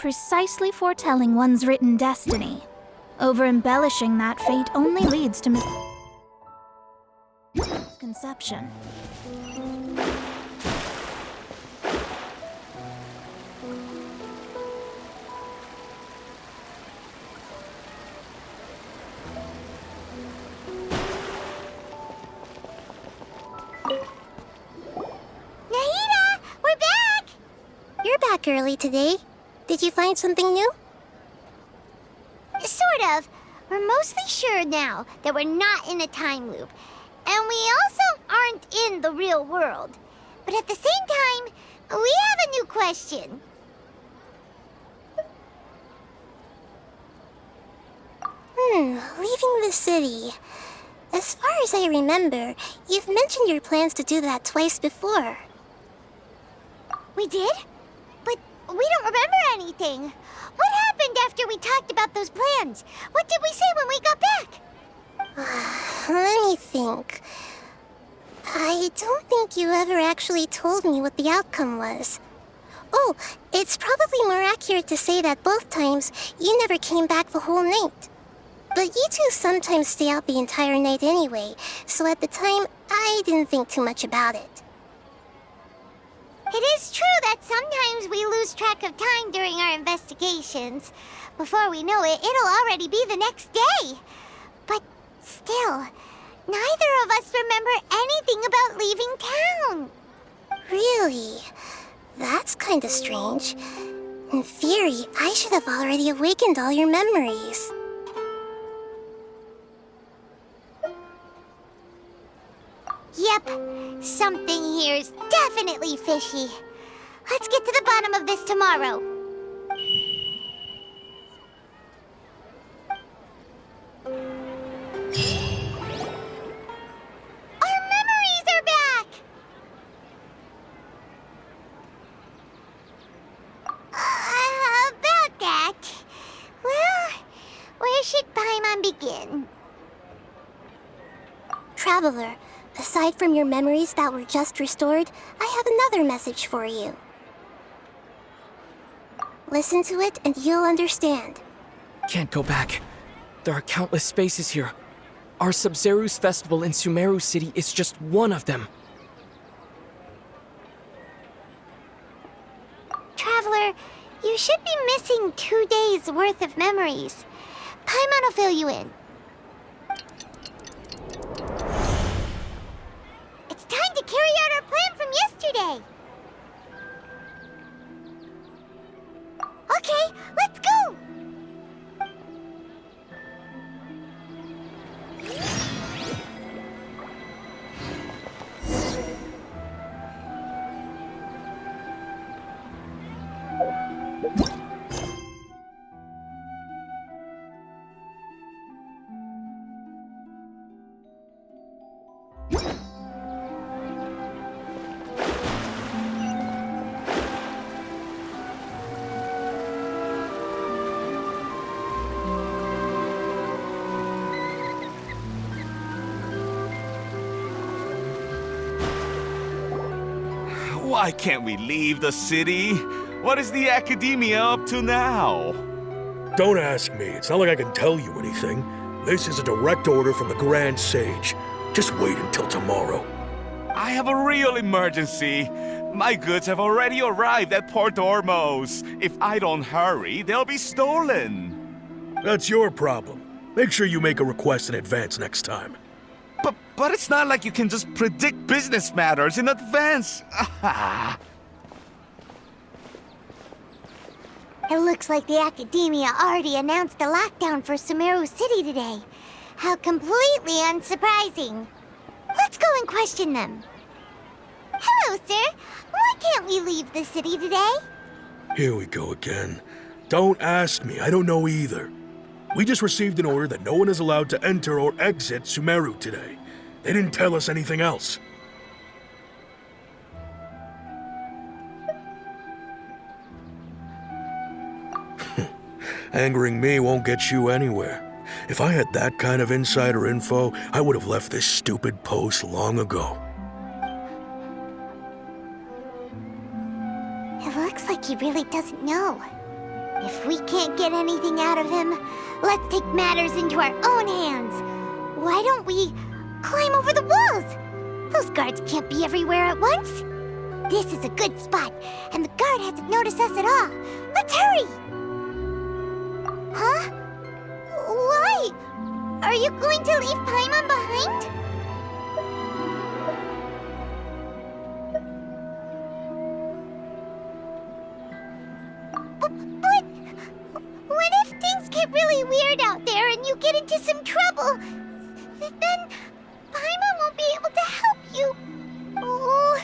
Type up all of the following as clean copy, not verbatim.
precisely foretelling one's written destiny. Over-embellishing that fate only leads to misconception. Nahida! We're back! You're back early today. Did you find something new? Sort of. We're mostly sure now that we're not in a time loop. And we also aren't in the real world. But at the same time, we have a new question. Leaving the city. As far as I remember, you've mentioned your plans to do that twice before. We did? But we don't remember anything. What happened after we talked about those plans? What did we say when we got back? Let me think. I don't think you ever actually told me what the outcome was. Oh, it's probably more accurate to say that both times you never came back the whole night. But you two sometimes stay out the entire night anyway, so at the time, I didn't think too much about it. It is true that sometimes we lose track of time during our investigations. Before we know it, it'll already be the next day. But still, neither of us remember anything about leaving town. Really? That's kinda strange. In theory, I should have already awakened all your memories. Yep, something here's definitely fishy. Let's get to the bottom of this tomorrow. Our memories are back! About that... Well, where should Paimon begin? Traveler, aside from your memories that were just restored, I have another message for you. Listen to it and you'll understand. Can't go back. There are countless spaces here. Our Sabzeruz festival in Sumeru City is just one of them. Traveler, you should be missing 2 days' worth of memories. Paimon will fill you in. It's time to carry out our plan from yesterday. Okay, let's go! Why can't we leave the city? What is the academia up to now? Don't ask me. It's not like I can tell you anything. This is a direct order from the Grand Sage. Just wait until tomorrow. I have a real emergency. My goods have already arrived at Port Ormos. If I don't hurry, they'll be stolen. That's your problem. Make sure you make a request in advance next time. But it's not like you can just predict business matters in advance. It looks like the Academia already announced a lockdown for Sumeru City today. How completely unsurprising. Let's go and question them. Hello, sir. Why can't we leave the city today? Here we go again. Don't ask me. I don't know either. We just received an order that no one is allowed to enter or exit Sumeru today. They didn't tell us anything else. Angering me won't get you anywhere. If I had that kind of insider info, I would have left this stupid post long ago. It looks like he really doesn't know. If we can't get anything out of him, let's take matters into our own hands. Why don't we climb over the walls? Those guards can't be everywhere at once. This is a good spot, and the guard hasn't noticed us at all. Let's hurry! Huh? Why? Are you going to leave Paimon behind? But what if things get really weird out there and you get into some trouble? Then Paimon won't be able to help you. Oh,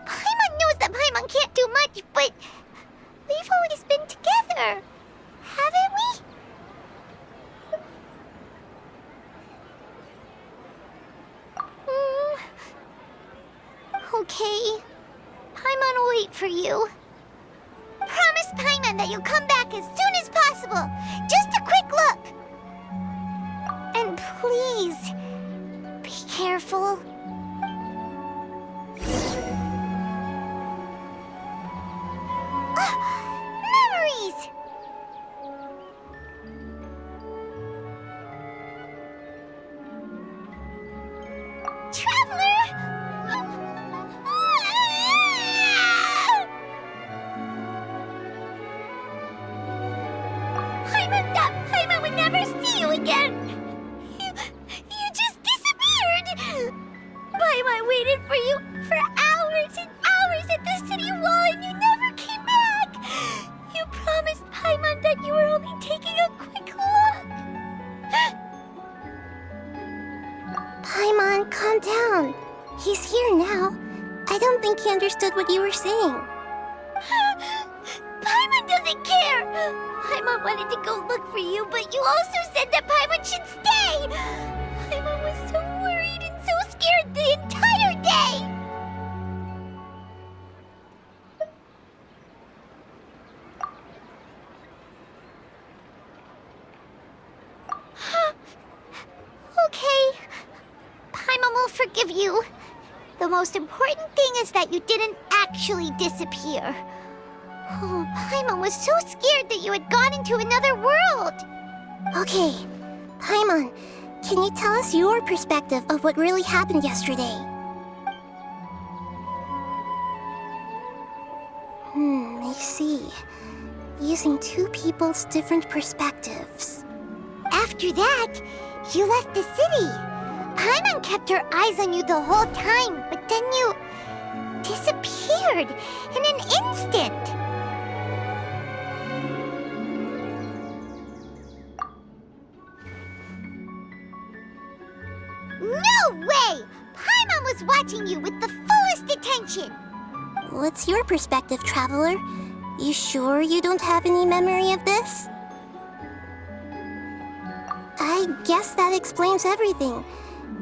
Paimon knows that Paimon can't do much, but we've always been together, haven't we? Okay. Paimon will wait for you. Promise Paimon that you'll come back as soon as possible. Just a quick look. And please, be careful. Memories! Traveler! Paimon would never see you again! You just disappeared! Paimon waited for you for hours and hours at the city wall and you never came back! You promised Paimon that you were only taking a quick look! Paimon, calm down. He's here now. I don't think he understood what you were saying. Paimon doesn't care! Paimon wanted to go look for you, but you also said that Paimon should stay! Paimon was so worried and so scared the entire day! Okay. Paimon will forgive you. The most important thing is that you didn't actually disappear. Oh, Paimon was so scared that you had gone into another world. Okay, Paimon, can you tell us your perspective of what really happened yesterday? I see. Using two people's different perspectives. After that, you left the city. Paimon kept her eyes on you the whole time, but then you disappeared in an instant. No way! Paimon was watching you with the fullest attention! What's your perspective, Traveler? You sure you don't have any memory of this? I guess that explains everything.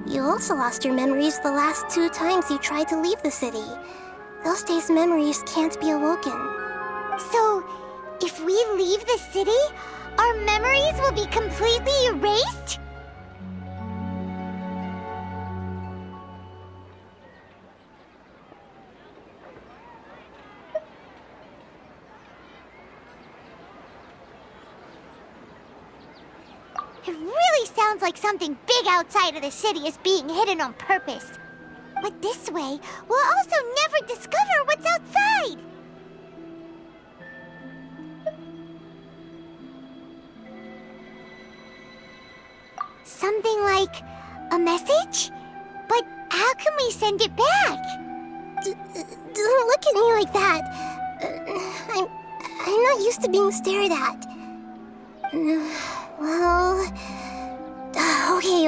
You also lost your memories the last 2 times you tried to leave the city. Those days' memories can't be awoken. So, if we leave the city, our memories will be completely erased? It really sounds like something big outside of the city is being hidden on purpose. But this way, we'll also never discover what's outside. Something like a message? But how can we send it back? Don't look at me like that. I'm not used to being stared at. Well,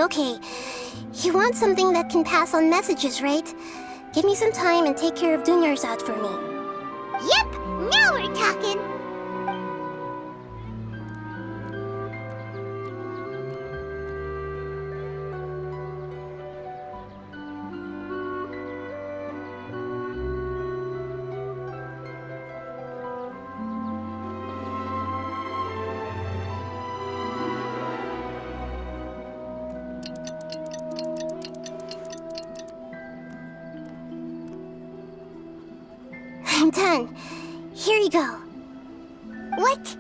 okay. You want something that can pass on messages, right? Give me some time and take care of Dunyar's out for me. Yep, now we're talking. I'm done. Here you go. What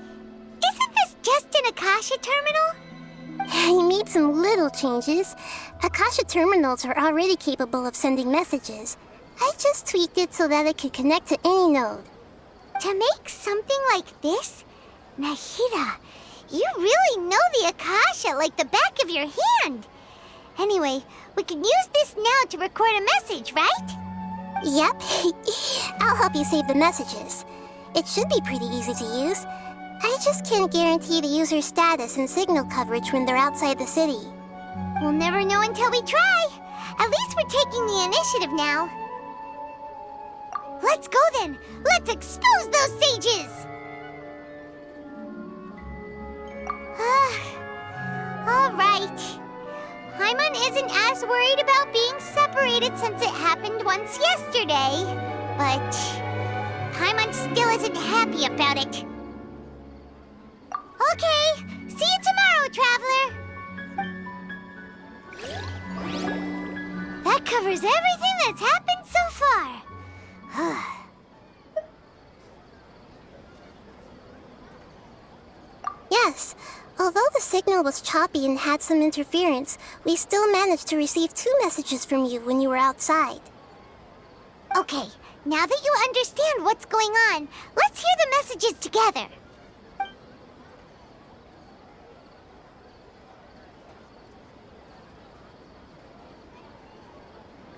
an Akasha terminal? He made some little changes. Akasha terminals are already capable of sending messages. I just tweaked it so that it could connect to any node. To make something like this? Nahida, you really know the Akasha like the back of your hand. Anyway, we can use this now to record a message, right? Yep. I'll help you save the messages. It should be pretty easy to use. I just can't guarantee the user's status and signal coverage when they're outside the city. We'll never know until we try. At least we're taking the initiative now. Let's go then. Let's expose those sages. All right. Paimon isn't as worried about being separated since it happened once yesterday. But Paimon still isn't happy about it. Okay, see you tomorrow, Traveler. That covers everything that's happened so far. Yes, although the signal was choppy and had some interference, we still managed to receive 2 messages from you when you were outside. Okay, now that you understand what's going on, let's hear the messages together.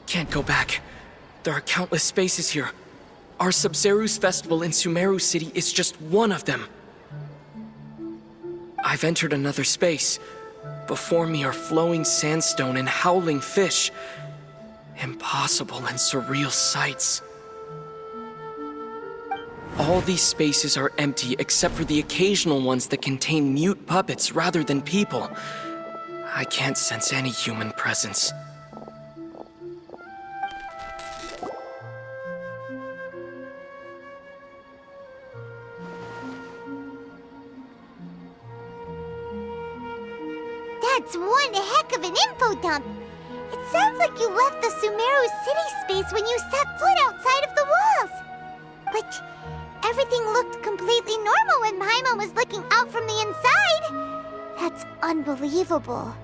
Can't go back. There are countless spaces here. Our Sabzeruz festival in Sumeru City is just one of them. I've entered another space. Before me are flowing sandstone and howling fish. Impossible and surreal sights. All these spaces are empty except for the occasional ones that contain mute puppets rather than people. I can't sense any human presence. That's one heck of an info dump. It sounds like you left the Sumeru city space when you set foot outside of the walls. But everything looked completely normal when Paimon was looking out from the inside. That's unbelievable.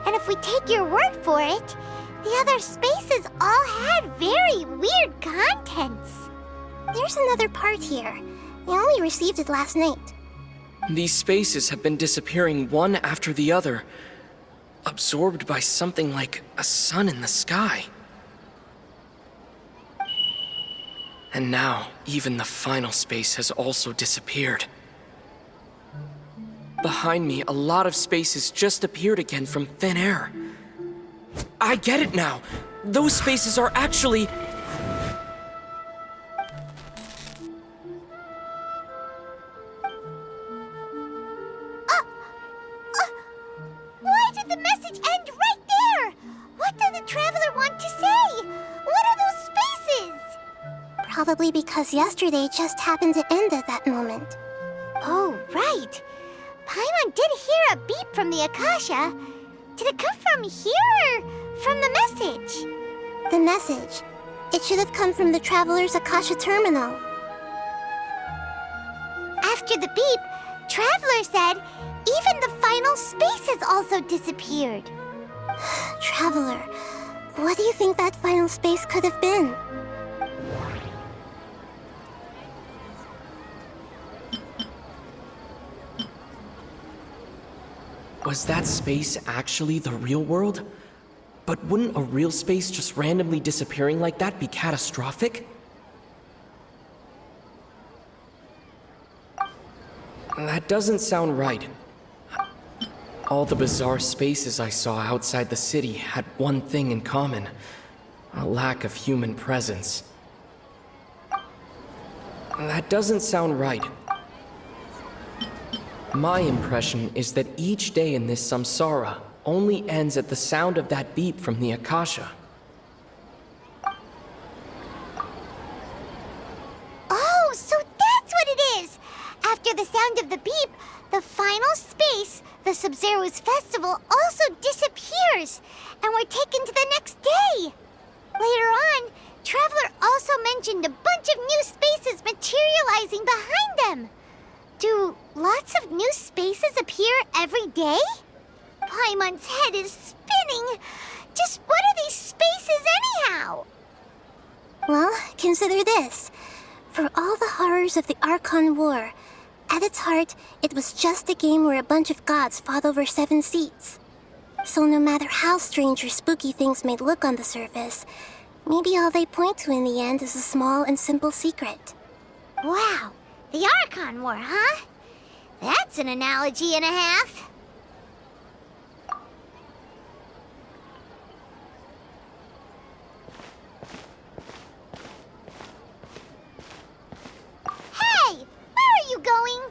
And if we take your word for it, the other spaces all had very weird contents. There's another part here. We only received it last night. These spaces have been disappearing one after the other, absorbed by something like a sun in the sky. And now, even the final space has also disappeared. Behind me, a lot of spaces just appeared again from thin air. I get it now! Those spaces are actually... Why did the message end right there? What did the Traveler want to say? What are those spaces? Probably because yesterday just happened to end at that moment. Oh, right. Paimon did hear a beep from the Akasha. Did it come from here or from the message? The message. It should have come from the Traveler's Akasha terminal. After the beep, Traveler said even the final space has also disappeared. Traveler, what do you think that final space could have been? Was that space actually the real world? But wouldn't a real space just randomly disappearing like that be catastrophic? That doesn't sound right. All the bizarre spaces I saw outside the city had one thing in common: a lack of human presence. That doesn't sound right. My impression is that each day in this samsara only ends at the sound of that beep from the Akasha. Oh, so that's what it is! After the sound of the beep, the final space, the Sabzeruz festival, also disappears, and we're taken to the next day. Later on, Traveler also mentioned a bunch of new spaces materializing behind them. Do lots of new spaces appear every day? Paimon's head is spinning. Just what are these spaces anyhow? Well, consider this. For all the horrors of the Archon War, at its heart, it was just a game where a bunch of gods fought over 7 seats. So no matter how strange or spooky things may look on the surface, maybe all they point to in the end is a small and simple secret. Wow, the Archon War, huh? That's an analogy and a half. Hey! Where are you going?